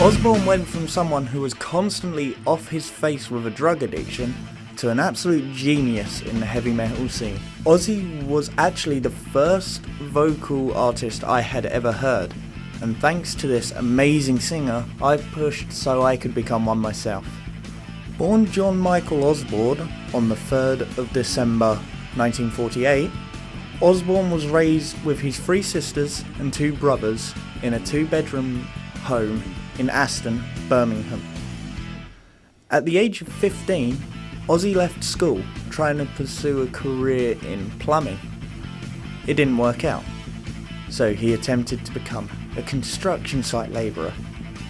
Osbourne went from someone who was constantly off his face with a drug addiction to an absolute genius in the heavy metal scene. Ozzy was actually the first vocal artist I had ever heard, and thanks to this amazing singer, I pushed so I could become one myself. Born John Michael Osbourne on the 3rd of December 1948, Osbourne was raised with his 3 sisters and 2 brothers in a 2-bedroom home in Aston, Birmingham. At the age of 15, Ozzy left school trying to pursue a career in plumbing. It didn't work out, so he attempted to become a construction site labourer,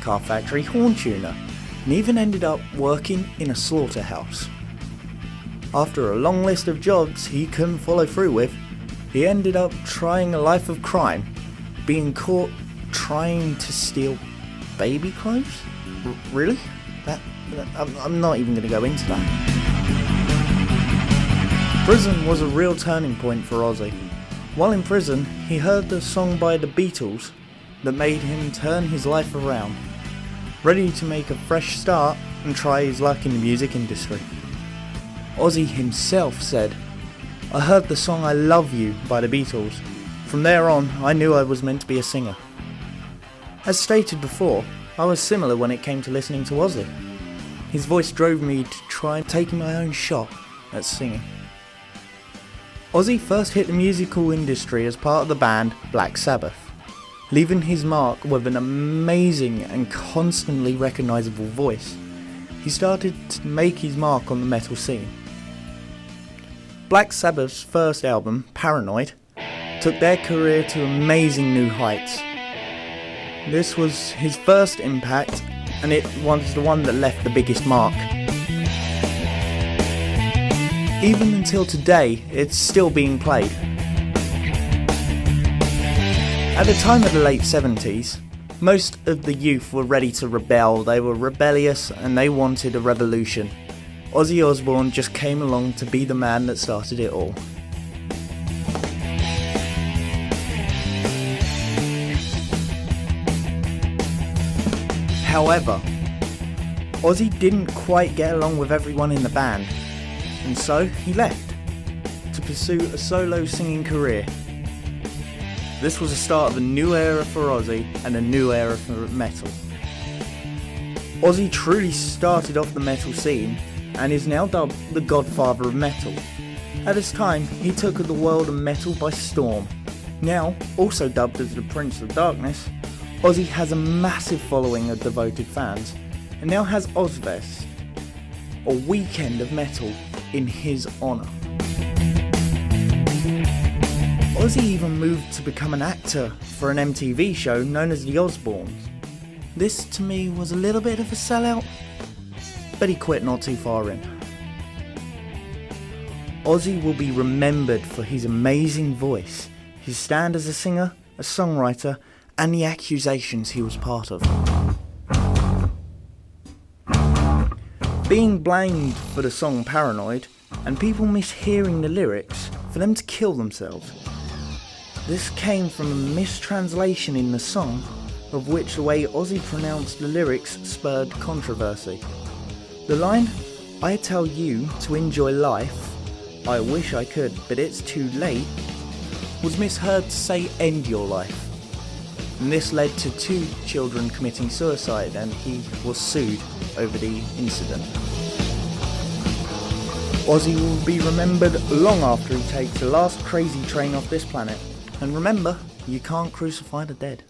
car factory horn tuner, and even ended up working in a slaughterhouse. After a long list of jobs he couldn't follow through with, he ended up trying a life of crime, being caught trying to steal baby clothes? Really? I'm not even going to go into that. Prison was a real turning point for Ozzy. While in prison, he heard the song by the Beatles that made him turn his life around, ready to make a fresh start and try his luck in the music industry. Ozzy himself said, "I heard the song I Love You by the Beatles. From there on, I knew I was meant to be a singer." As stated before, I was similar when it came to listening to Ozzy. His voice drove me to try taking my own shot at singing. Ozzy first hit the musical industry as part of the band Black Sabbath, leaving his mark with an amazing and constantly recognisable voice. He started to make his mark on the metal scene. Black Sabbath's first album, Paranoid, took their career to amazing new heights. This was his first impact, and it was the one that left the biggest mark. Even until today, it's still being played. At the time of the late 70s, most of the youth were ready to rebel. They were rebellious and they wanted a revolution. Ozzy Osbourne just came along to be the man that started it all. However, Ozzy didn't quite get along with everyone in the band, and so he left to pursue a solo singing career. This was the start of a new era for Ozzy and a new era for metal. Ozzy truly started off the metal scene and is now dubbed the Godfather of Metal. At this time, he took the world of metal by storm. Now, also dubbed as the Prince of Darkness, Ozzy has a massive following of devoted fans and now has Ozzfest, a weekend of metal, in his honour. Ozzy even moved to become an actor for an MTV show known as The Osbournes. This to me was a little bit of a sellout, but he quit not too far in. Ozzy will be remembered for his amazing voice, his stand as a singer, a songwriter, and the accusations he was part of. Being blamed for the song Paranoid, and people mishearing the lyrics for them to kill themselves. This came from a mistranslation in the song, of which the way Ozzy pronounced the lyrics spurred controversy. The line, "I tell you to enjoy life, I wish I could, but it's too late," was misheard to say end your life. And this led to 2 children committing suicide, and he was sued over the incident. Ozzy will be remembered long after he takes the last crazy train off this planet. And remember, you can't crucify the dead.